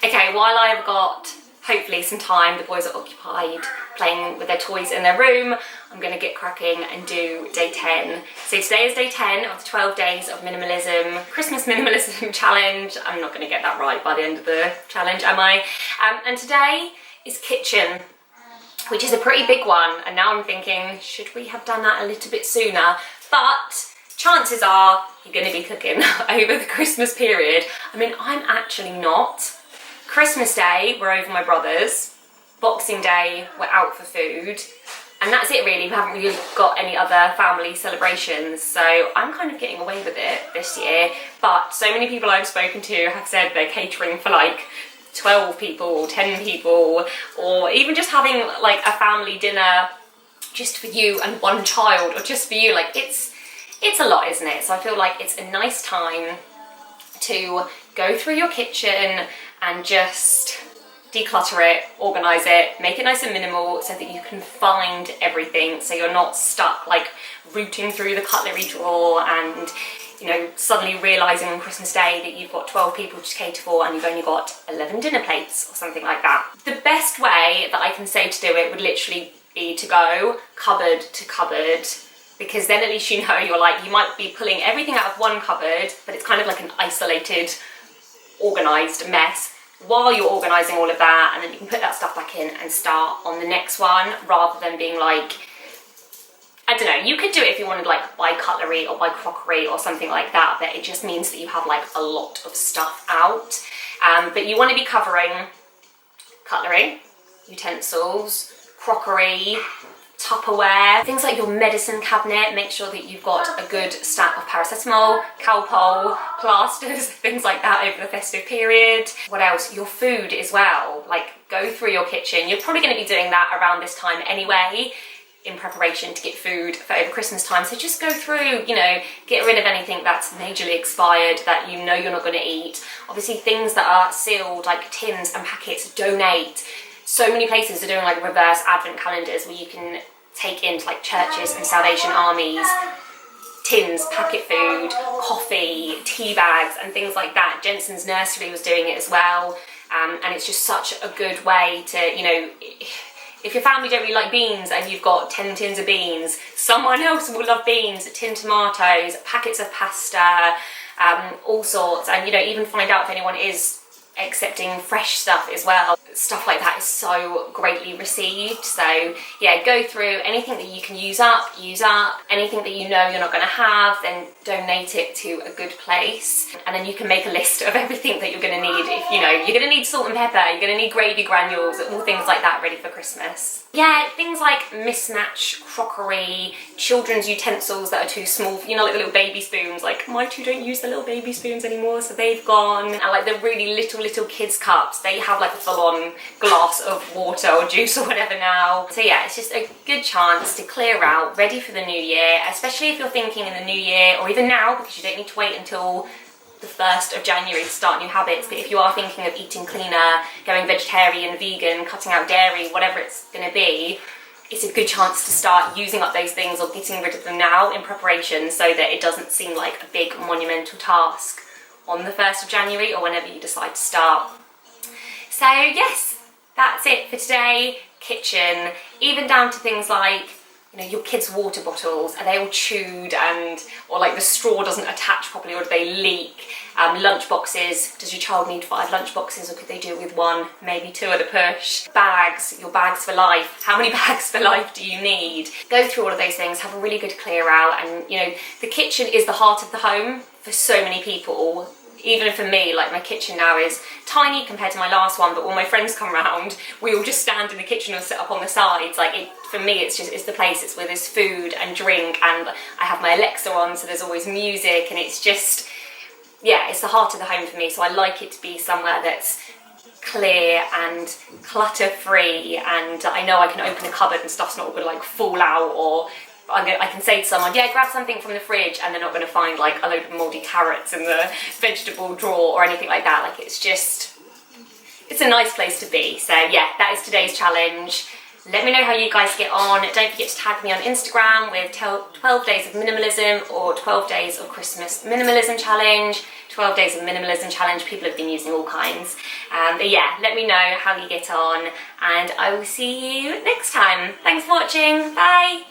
Okay, while I've got hopefully some time, the boys are occupied playing with their toys in their room, I'm going to get cracking and do day 10. So today is day 10 of the 12 days of minimalism, Christmas minimalism challenge. I'm not going to get that right by the end of the challenge, am I? And today is kitchen, which is a pretty big one. And now I'm thinking, should we have done that a little bit sooner? But chances are you're going to be cooking over the Christmas period. I mean, I'm actually not. Christmas Day, we're over my brother's. Boxing Day, we're out for food. And that's it really. We haven't really got any other family celebrations. So I'm kind of getting away with it this year. But so many people I've spoken to have said they're catering for like 12 people, 10 people, or even just having like a family dinner just for you and one child, or just for you. Like it's a lot, isn't it? So I feel like it's a nice time to go through your kitchen and just declutter it, organise it, make it nice and minimal so that you can find everything, so you're not stuck like rooting through the cutlery drawer and, you know, suddenly realising on Christmas Day that you've got 12 people to cater for and you've only got 11 dinner plates or something like that. The best way that I can say to do it would literally be to go cupboard to cupboard, because then at least you know, you're like, you might be pulling everything out of one cupboard, but it's kind of like an isolated, organised mess while you're organising all of that, and then you can put that stuff back in and start on the next one, rather than being like, I don't know, you could do it if you wanted to like buy cutlery or buy crockery or something like that, but it just means that you have like a lot of stuff out. But you want to be covering cutlery, utensils, crockery, Tupperware, things like your medicine cabinet. Make sure that you've got a good stack of paracetamol, Calpol, plasters, things like that over the festive period. What else? Your food as well. Like, go through your kitchen. You're probably going to be doing that around this time anyway, in preparation to get food for over Christmas time. So just go through, you know, get rid of anything that's majorly expired that you know you're not going to eat. Obviously things that are sealed, like tins and packets, donate. So many places are doing like reverse advent calendars where you can take into like churches and Salvation Armies tins, packet food, coffee, tea bags and things like that. Jensen's Nursery was doing it as well, and it's just such a good way to, you know, if your family don't really like beans and you've got 10 tins of beans, someone else will love beans, tin tomatoes, packets of pasta, all sorts. And, you know, even find out if anyone is accepting fresh stuff as well. Stuff like that is so greatly received. So yeah, go through anything that you can use up. Anything that you know you're not going to have, then donate it to a good place. And then you can make a list of everything that you're going to need. If you know you're going to need salt and pepper, you're going to need gravy granules, all things like that ready for Christmas. Yeah, things like mismatched crockery, children's utensils that are too small, you know, like the little baby spoons. Like my two don't use the little baby spoons anymore, so they've gone. And like the really little kids cups, they have like a full-on glass of water or juice or whatever now. So yeah, it's just a good chance to clear out, ready for the new year, especially if you're thinking in the new year, or even now, because you don't need to wait until the 1st of January to start new habits. But if you are thinking of eating cleaner, going vegetarian, vegan, cutting out dairy, whatever it's going to be, it's a good chance to start using up those things or getting rid of them now in preparation, so that it doesn't seem like a big monumental task on the 1st of January or whenever you decide to start. So yes, that's it for today. Kitchen, even down to things like, you know, your kids' water bottles, are they all chewed and, or like the straw doesn't attach properly, or do they leak? Lunch boxes, does your child need 5 lunch boxes, or could they do it with 1, maybe 2 at a push? Bags, your bags for life, how many bags for life do you need? Go through all of those things, have a really good clear out. And you know, the kitchen is the heart of the home for so many people. Even for me, like my kitchen now is tiny compared to my last one, but when my friends come round, we all just stand in the kitchen and sit up on the sides. Like for me, it's the place, it's where there's food and drink, and I have my Alexa on, so there's always music, and it's just, yeah, it's the heart of the home for me. So I like it to be somewhere that's clear and clutter free, and I know I can open a cupboard and stuff's not going to like fall out, or I can say to someone, yeah, grab something from the fridge, and they're not going to find like a load of mouldy carrots in the vegetable drawer or anything like that. Like it's a nice place to be. So yeah, that is today's challenge. Let me know how you guys get on. Don't forget to tag me on Instagram with 12 days of minimalism or 12 days of Christmas minimalism challenge, 12 days of minimalism challenge. People have been using all kinds. But yeah, let me know how you get on, and I will see you next time. Thanks for watching. Bye.